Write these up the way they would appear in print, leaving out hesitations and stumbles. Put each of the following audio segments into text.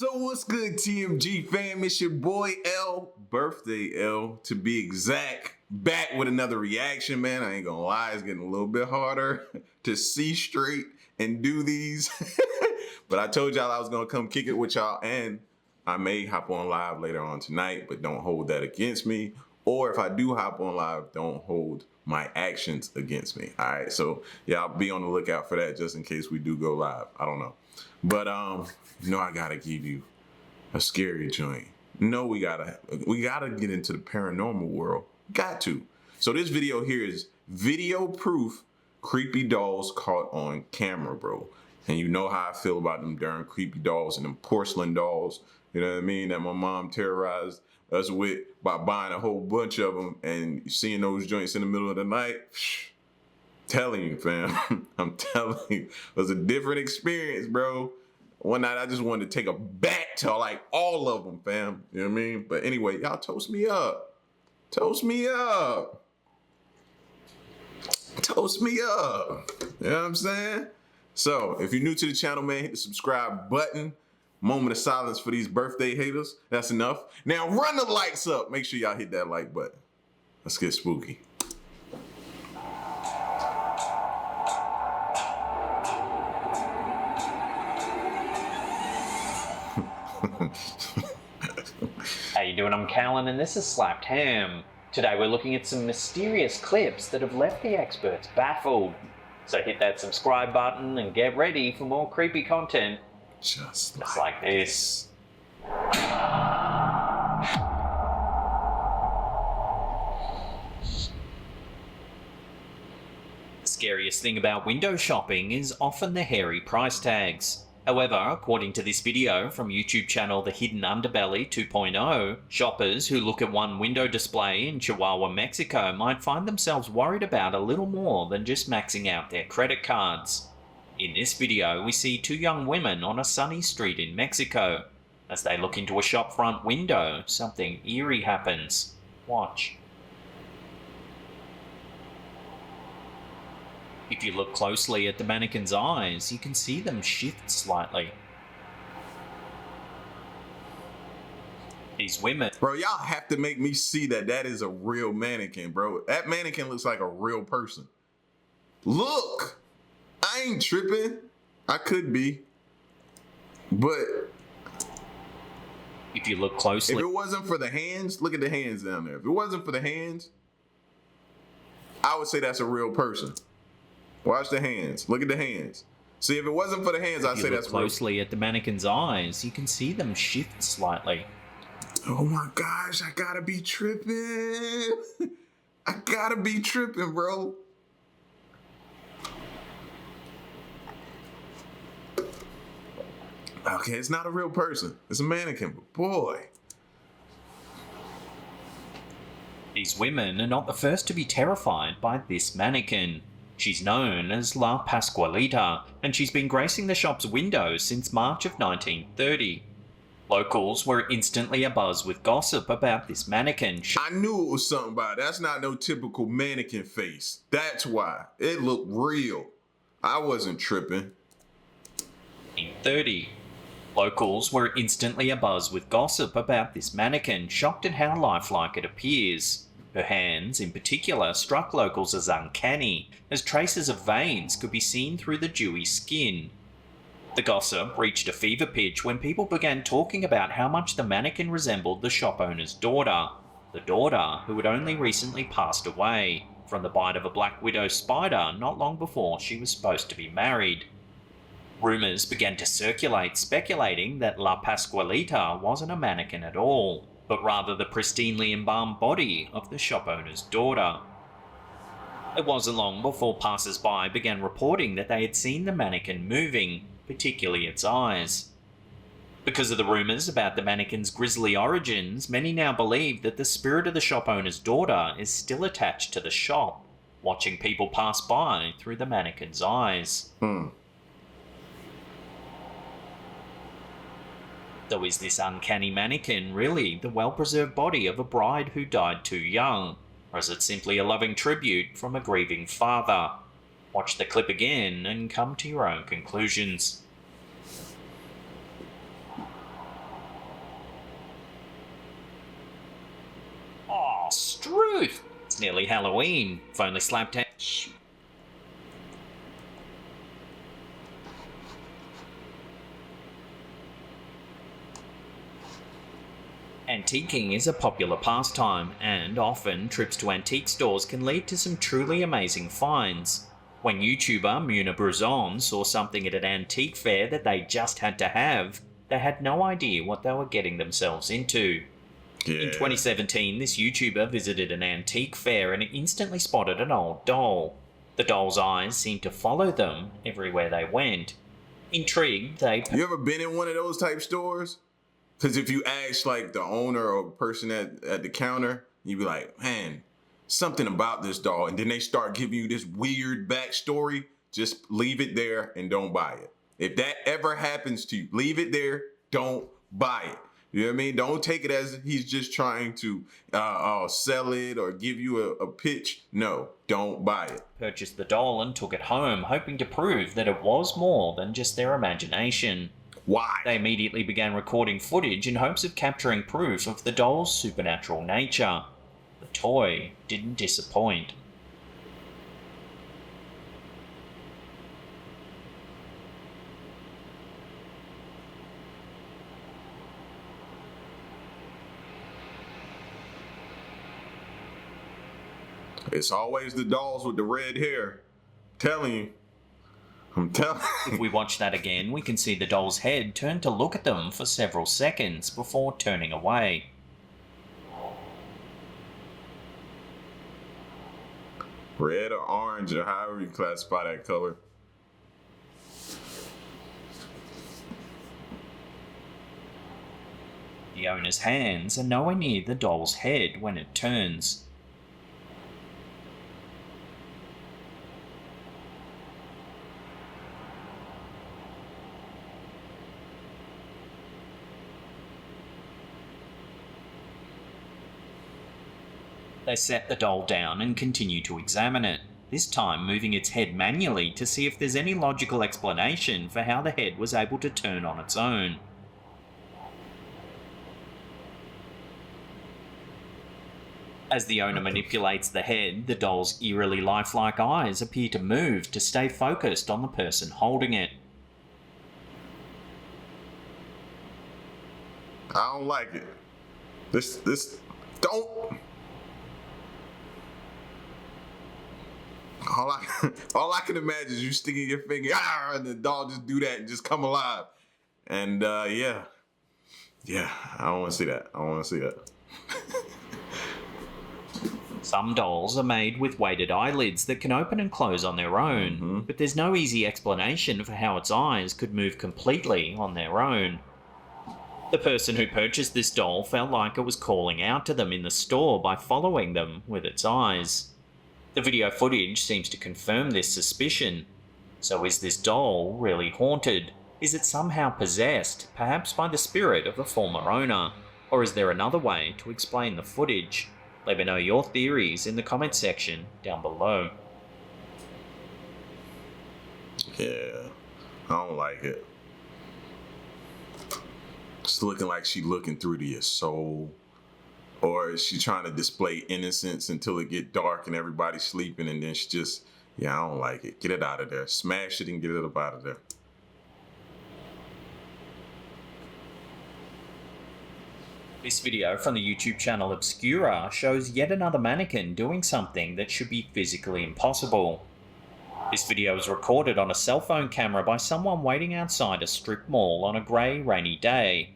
So what's good, TMG fam? It's your boy L, birthday L to be exact. Back with another reaction, man. I ain't gonna lie, it's getting a little bit harder to see straight and do these. But I told y'all I was gonna come kick it with y'all, and I may hop on live later on tonight, but don't hold that against me. Or if I do hop on live, don't hold my actions against me. All right, so yeah, I'll be on the lookout for that just in case we do go live. I don't know. But you know, I gotta give you a scary joint. No, we gotta get into the paranormal world. Got to. So this video here is video proof creepy dolls caught on camera, bro. And you know how I feel about them darn creepy dolls and them porcelain dolls. You know what I mean? That my mom terrorized us with by buying a whole bunch of them and seeing those joints in the middle of the night. Telling you, fam. I'm telling you, it was a different experience, bro. One night I just wanted to take a back to like all of them, fam. You know what I mean? But anyway, y'all toast me up. Toast me up. Toast me up. You know what I'm saying? So if you're new to the channel, man, hit the subscribe button. Moment of silence for these birthday haters. That's enough. Now run the lights up. Make sure y'all hit that like button. Let's get spooky. How you doing? I'm Callan and this is Slapped Ham. Today we're looking at some mysterious clips that have left the experts baffled. So hit that subscribe button and get ready for more creepy content. Just like this. The scariest thing about window shopping is often the hairy price tags. However, according to this video from YouTube channel The Hidden Underbelly 2.0, shoppers who look at one window display in Chihuahua, Mexico might find themselves worried about a little more than just maxing out their credit cards. In this video, we see two young women on a sunny street in Mexico. As they look into a shop front window, something eerie happens. Watch. If you look closely at the mannequin's eyes, you can see them shift slightly. These women... Bro, y'all have to make me see that that is a real mannequin, bro. That mannequin looks like a real person. Look! I ain't tripping. I could be. But... if you look closely... if it wasn't for the hands, look at the hands down there. If it wasn't for the hands, I would say that's a real person. Watch the hands. Look at the hands. See, if it wasn't for the hands, I'd say that's real. Closely at the mannequin's eyes, you can see them shift slightly. Oh my gosh, I gotta be tripping. I gotta be tripping, bro. Okay, it's not a real person. It's a mannequin, but boy. These women are not the first to be terrified by this mannequin. She's known as La Pascualita, and she's been gracing the shop's windows since March of 1930. Locals were instantly abuzz with gossip about this mannequin. I knew it was something about it. That's not no typical mannequin face. That's why. It looked real. I wasn't tripping. 1930. Locals were instantly abuzz with gossip about this mannequin, shocked at how lifelike it appears. Her hands, in particular, struck locals as uncanny, as traces of veins could be seen through the dewy skin. The gossip reached a fever pitch when people began talking about how much the mannequin resembled the shop owner's daughter, the daughter who had only recently passed away from the bite of a black widow spider not long before she was supposed to be married. Rumours began to circulate speculating that La Pascualita wasn't a mannequin at all, but rather the pristinely embalmed body of the shop owner's daughter. It wasn't long before passers-by began reporting that they had seen the mannequin moving, particularly its eyes. Because of the rumours about the mannequin's grisly origins, many now believe that the spirit of the shop owner's daughter is still attached to the shop, watching people pass by through the mannequin's eyes. So is this uncanny mannequin really the well-preserved body of a bride who died too young? Or is it simply a loving tribute from a grieving father? Watch the clip again and come to your own conclusions. truth! It's nearly Halloween. If only slapped hand. Shh. Antiquing is a popular pastime, and often trips to antique stores can lead to some truly amazing finds. When YouTuber Muna Bruzon saw something at an antique fair that they just had to have, they had no idea what they were getting themselves into. Yeah. In 2017, this YouTuber visited an antique fair and instantly spotted an old doll. The doll's eyes seemed to follow them everywhere they went. Intrigued, they... You ever been in one of those type stores? Because if you ask like the owner or person at the counter, you'd be like, man, something about this doll. And then they start giving you this weird backstory. Just leave it there and don't buy it. If that ever happens to you, leave it there, don't buy it. You know what I mean? Don't take it as he's just trying to sell it or give you a pitch. No, don't buy it. Purchased the doll and took it home, hoping to prove that it was more than just their imagination. Why? They immediately began recording footage in hopes of capturing proof of the doll's supernatural nature. The toy didn't disappoint. It's always the dolls with the red hair. I'm telling you. If we watch that again, we can see the doll's head turn to look at them for several seconds before turning away. Red or orange or however you classify that color. The owner's hands are nowhere near the doll's head when it turns. They set the doll down and continue to examine it, this time moving its head manually to see if there's any logical explanation for how the head was able to turn on its own. As the owner manipulates the head, the doll's eerily lifelike eyes appear to move to stay focused on the person holding it. I don't like it. This don't. All I can imagine is you sticking your finger, and the doll just do that and just come alive. And yeah, I don't want to see that. Some dolls are made with weighted eyelids that can open and close on their own, but there's no easy explanation for how its eyes could move completely on their own. The person who purchased this doll felt like it was calling out to them in the store by following them with its eyes. The video footage seems to confirm this suspicion. So is this doll really haunted? Is it somehow possessed, perhaps by the spirit of the former owner? Or is there another way to explain the footage? Let me know your theories in the comment section down below. Yeah, I don't like it. It's looking like she looking through to your soul. Or is she trying to display innocence until it get dark and everybody's sleeping, and then she just, I don't like it. Get it out of there. Smash it and get it up out of there. This video from the YouTube channel Obscura shows yet another mannequin doing something that should be physically impossible. This video was recorded on a cell phone camera by someone waiting outside a strip mall on a grey, rainy day.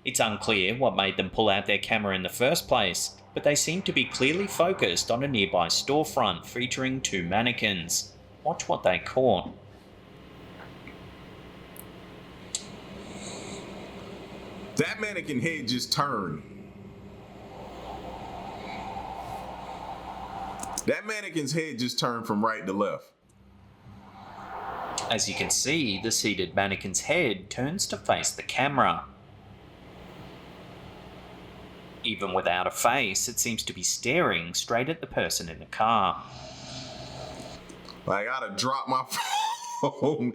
It's unclear what made them pull out their camera in the first place, but they seem to be clearly focused on a nearby storefront featuring two mannequins. Watch what they caught. That mannequin head just turned. That mannequin's head just turned from right to left. As you can see, the seated mannequin's head turns to face the camera. Even without a face, it seems to be staring straight at the person in the car. Like, I'd have dropped my phone.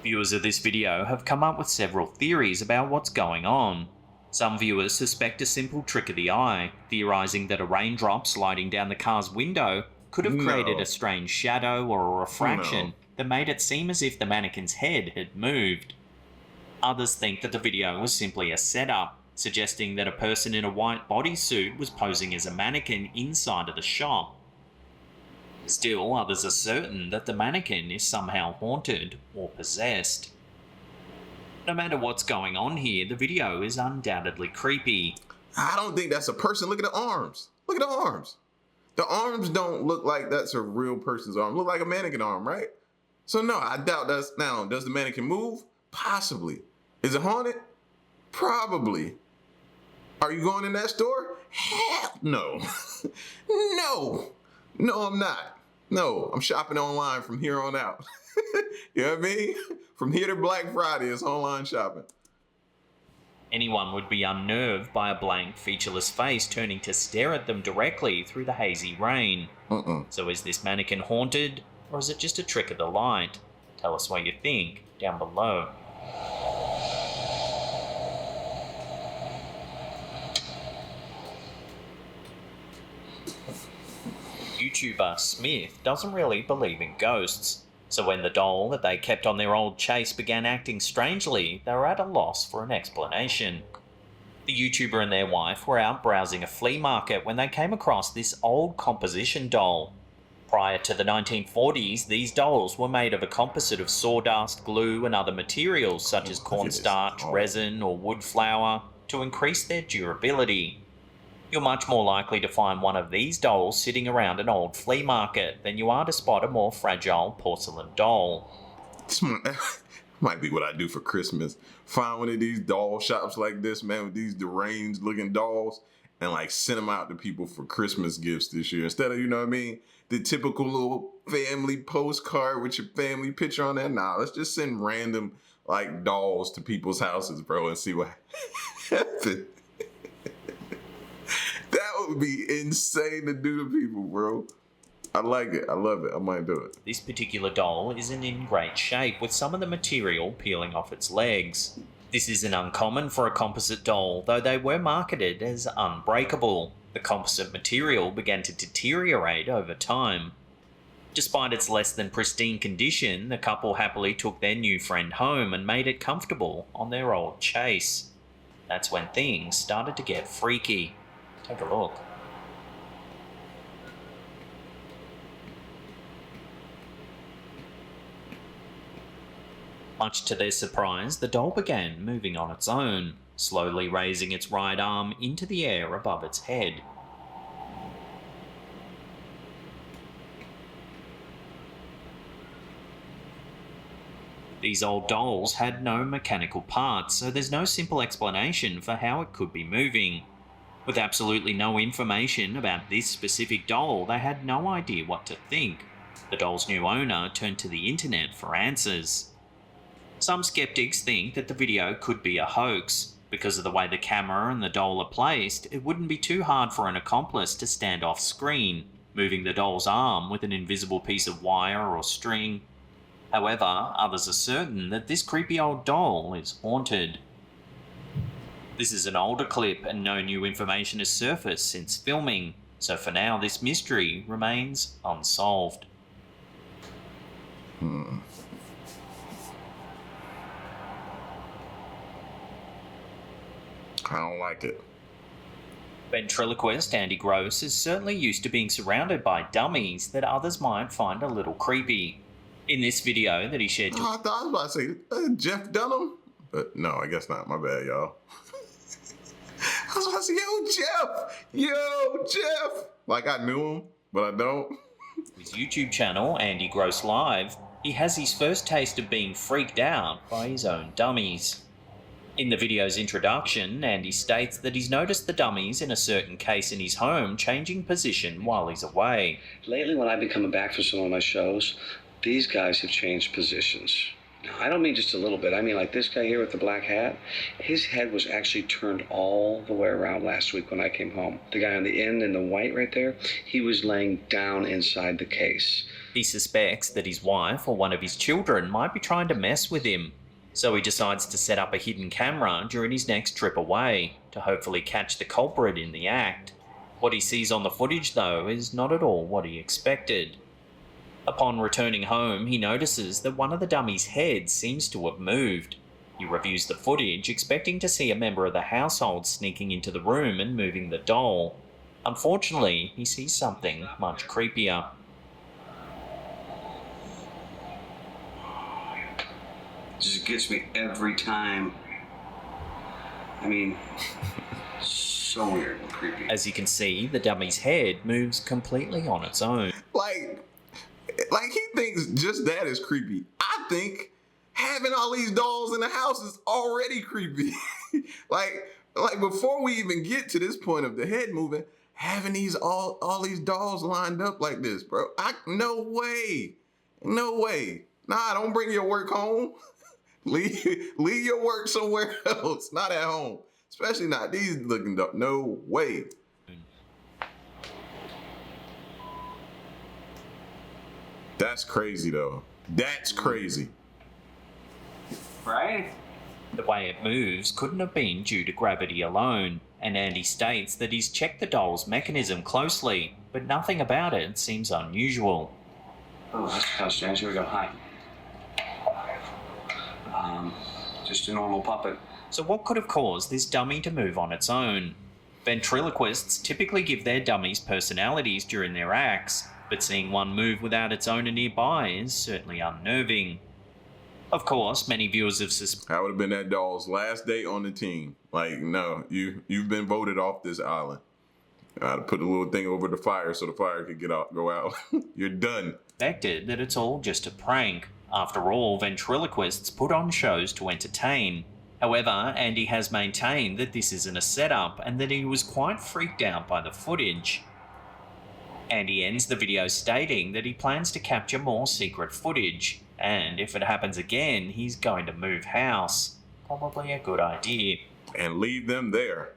Viewers of this video have come up with several theories about what's going on. Some viewers suspect a simple trick of the eye, theorising that a raindrop sliding down the car's window could have created No. a strange shadow or a refraction No. that made it seem as if the mannequin's head had moved. Others think that the video was simply a setup, suggesting that a person in a white bodysuit was posing as a mannequin inside of the shop. Still, others are certain that the mannequin is somehow haunted or possessed. No matter what's going on here, the video is undoubtedly creepy. I don't think that's a person. Look at the arms. Look at the arms. The arms don't look like that's a real person's arm. Look like a mannequin arm, right? So no, I doubt that's... Now, does the mannequin move? Possibly. Is it haunted? Probably. Are you going in that store? Hell no. No. No, I'm not. No, I'm shopping online from here on out. You know what I mean? From here to Black Friday, it's online shopping. Anyone would be unnerved by a blank, featureless face turning to stare at them directly through the hazy rain. So is this mannequin haunted, or is it just a trick of the light? Tell us what you think down below. YouTuber Smith doesn't really believe in ghosts, so when the doll that they kept on their old chase began acting strangely, they were at a loss for an explanation. The YouTuber and their wife were out browsing a flea market when they came across this old composition doll. Prior to the 1940s, these dolls were made of a composite of sawdust, glue and other materials such as cornstarch, resin or wood flour to increase their durability. You're much more likely to find one of these dolls sitting around an old flea market than you are to spot a more fragile porcelain doll. This might be what I do for Christmas. Find one of these doll shops like this, man, with these deranged looking dolls, and like send them out to people for Christmas gifts this year. Instead of, you know what I mean, the typical little family postcard with your family picture on there. Nah, let's just send random like dolls to people's houses, bro, and see what happens. That would be insane to do to people, bro. I like it. I love it. I might do it. This particular doll isn't in great shape, with some of the material peeling off its legs. This isn't uncommon for a composite doll, though they were marketed as unbreakable. The composite material began to deteriorate over time. Despite its less than pristine condition, the couple happily took their new friend home and made it comfortable on their old chase. That's when things started to get freaky. Take a look. Much to their surprise, the doll began moving on its own, slowly raising its right arm into the air above its head. These old dolls had no mechanical parts, so there's no simple explanation for how it could be moving. With absolutely no information about this specific doll, they had no idea what to think. The doll's new owner turned to the internet for answers. Some skeptics think that the video could be a hoax. Because of the way the camera and the doll are placed, it wouldn't be too hard for an accomplice to stand off screen, moving the doll's arm with an invisible piece of wire or string. However, others are certain that this creepy old doll is haunted. This is an older clip and no new information has surfaced since filming, so for now this mystery remains unsolved. I don't like it. Ventriloquist Andy Gross is certainly used to being surrounded by dummies that others might find a little creepy. In this video that he shared... I thought I was about to say, Jeff Dunham? But no, I guess not. My bad, y'all. I was about to say, yo, Jeff. Like I knew him, but I don't. His YouTube channel, Andy Gross Live, he has his first taste of being freaked out by his own dummies. In the video's introduction, Andy states that he's noticed the dummies in a certain case in his home changing position while he's away. Lately, when I've been coming back for some of my shows, these guys have changed positions. Now, I don't mean just a little bit. I mean like this guy here with the black hat. His head was actually turned all the way around last week when I came home. The guy on the end in the white right there, he was laying down inside the case. He suspects that his wife or one of his children might be trying to mess with him. So he decides to set up a hidden camera during his next trip away to hopefully catch the culprit in the act. What he sees on the footage, though, is not at all what he expected. Upon returning home, he notices that one of the dummy's heads seems to have moved. He reviews the footage, expecting to see a member of the household sneaking into the room and moving the doll. Unfortunately, he sees something much creepier. Just gets me every time. I mean, so weird and creepy. As you can see, the dummy's head moves completely on its own. Like he thinks just that is creepy. I think having all these dolls in the house is already creepy. like before we even get to this point of the head moving, having these all these dolls lined up like this, bro. No way. Nah, don't bring your work home. leave your work somewhere else, not at home. Especially not these looking dolls. No way. That's crazy though. That's crazy. Right? The way it moves couldn't have been due to gravity alone, and Andy states that he's checked the doll's mechanism closely, but nothing about it seems unusual. Oh, that's how strange. Here we go. Hi. Just a normal puppet. So what could have caused this dummy to move on its own? Ventriloquists typically give their dummies personalities during their acts, but seeing one move without its owner nearby is certainly unnerving. Of course, many viewers have That would have been that doll's last day on the team. Like, no, you've been voted off this island. I had to put a little thing over the fire so the fire could go out. You're done. suspected that it's all just a prank. After all, ventriloquists put on shows to entertain. However, Andy has maintained that this isn't a setup and that he was quite freaked out by the footage. Andy ends the video stating that he plans to capture more secret footage, and if it happens again, he's going to move house. Probably a good idea. And leave them there.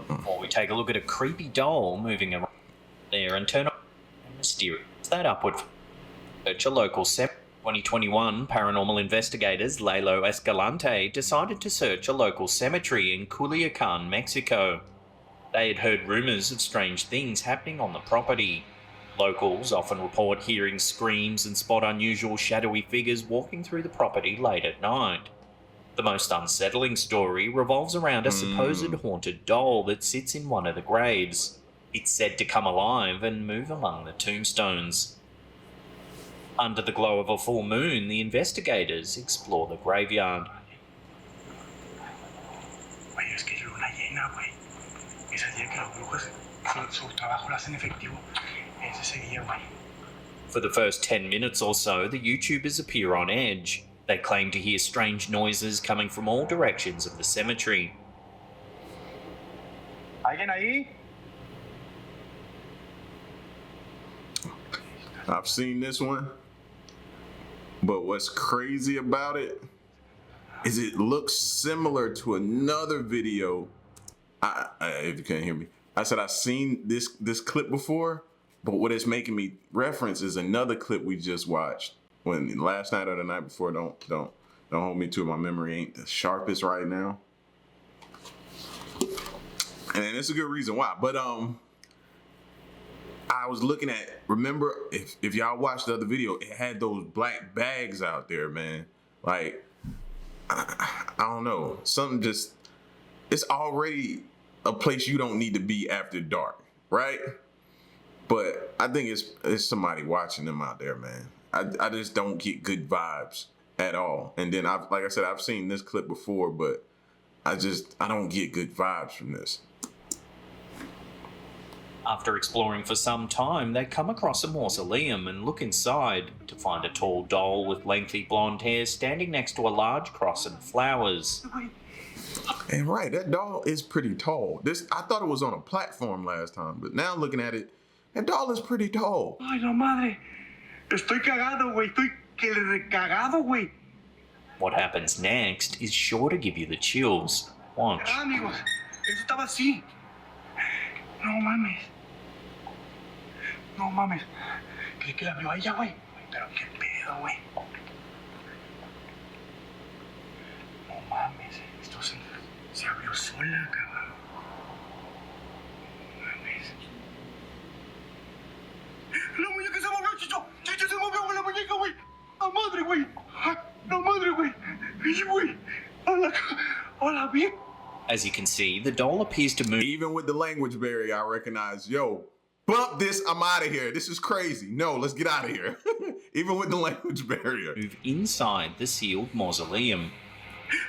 Before we take a look at a creepy doll moving around there and turn on and mysterious that upward. Search a local 2021 paranormal investigators Lalo Escalante decided to search a local cemetery in Culiacan, Mexico. They had heard rumours of strange things happening on the property. Locals often report hearing screams and spot unusual shadowy figures walking through the property late at night. The most unsettling story revolves around a supposed haunted doll that sits in one of the graves. It's said to come alive and move among the tombstones. Under the glow of a full moon, the investigators explore the graveyard. Güey, es que hay luna llena, güey. Ese día que los brujos su trabajo lo hacen efectivo. Es ese día, güey. For the first 10 minutes or so, the YouTubers appear on edge. They claim to hear strange noises coming from all directions of the cemetery. ¿Alguien ahí? I've seen this one, but what's crazy about it is it looks similar to another video. If you can't hear me, I said I've seen this clip before, but what it's making me reference is another clip we just watched. When last night or the night before, don't hold me to it. My memory ain't the sharpest right now, and it's a good reason why. But I was looking at, remember, if y'all watched the other video, it had those black bags out there, man. Like, I don't know. Something just, it's already a place you don't need to be after dark, right? But I think it's somebody watching them out there, man. I just don't get good vibes at all. And then, like I said, I've seen this clip before, but I don't get good vibes from this. After exploring for some time, they come across a mausoleum and look inside to find a tall doll with lengthy blonde hair standing next to a large cross and flowers. And right, that doll is pretty tall. I thought it was on a platform last time, but now looking at it, that doll is pretty tall. Ay, no madre. Estoy cagado, güey. Estoy que le recagado, güey. What happens next is sure to give you the chills. Watch. Ah, amigos. Eso estaba así. No mames. No mames. Creí que la abrió a ella, güey. Pero qué pedo, güey. No mames, esto se abrió sola, cabrón. No mames. La muñeca se movió, Chicho. Chicho se movió con la muñeca, güey. ¡A madre, güey! ¡La madre, güey! ¡Y, güey! ¡Hola, bien! As you can see, the doll appears to move Even with the language barrier, I recognize, yo, bump this, I'm out of here. This is crazy. No, let's get out of here. Even with the language barrier. inside the sealed mausoleum.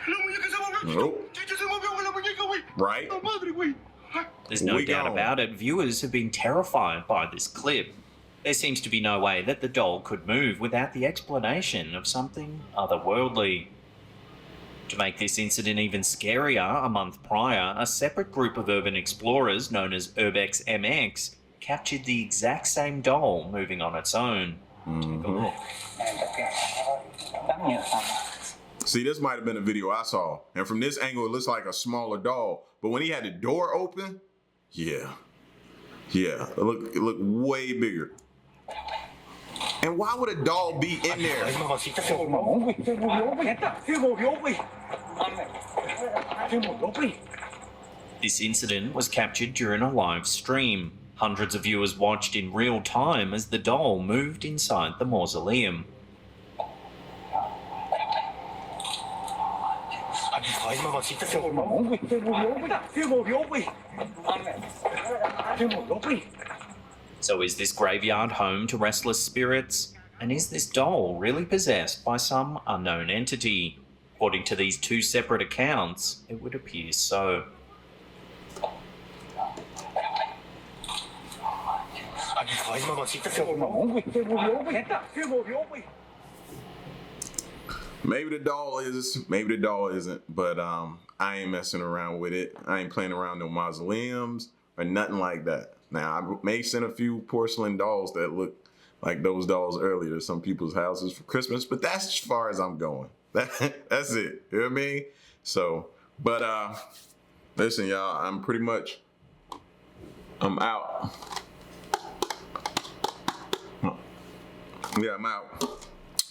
La muñeca se movió, Chicho. Nope. Chicho se movió con la muñeca, güey. Right? ¡La madre, güey! There's no We doubt gone. about it, viewers have been terrified by this clip. There seems to be no way that the doll could move without the explanation of something otherworldly. To make this incident even scarier, a month prior, a separate group of urban explorers known as Urbex MX captured the exact same doll moving on its own. Take a look. See, this might have been a video I saw. And from this angle, it looks like a smaller doll. But when he had the door open, yeah. Yeah, it looked way bigger. And why would a doll be in there? Ay, mamacita, se movió, güey. Se movió, güey. Neta, se movió, güey. Se movió, güey. This incident was captured during a live stream. Hundreds of viewers watched in real time as the doll moved inside the mausoleum. Ay, mamacita, se movió, güey. Se movió, güey. Se movió, güey. Se movió, güey. So is this graveyard home to restless spirits? And is this doll really possessed by some unknown entity? According to these two separate accounts, it would appear so. Ay, mamacita, se movió, güey. Se movió, güey. Neta, se movió, güey. Maybe the doll is, maybe the doll isn't, but I ain't messing around with it. I ain't playing around no mausoleums or nothing like that. Now, I may send a few porcelain dolls that look like those dolls earlier to some people's houses for Christmas, but that's as far as I'm going. That's it. You know what I mean? So, but listen, y'all, I'm out. Yeah, I'm out.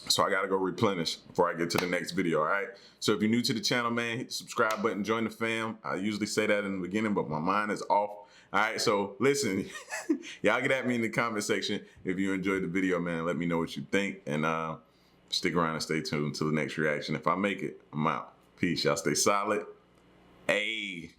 So I gotta go replenish before I get to the next video, all right? So if you're new to the channel, man, hit the subscribe button, join the fam. I usually say that in the beginning, but my mind is off. All right, so listen, y'all get at me in the comment section if you enjoyed the video, man. Let me know what you think, and stick around and stay tuned until the next reaction. If I make it, I'm out. Peace, y'all stay solid. Ayy.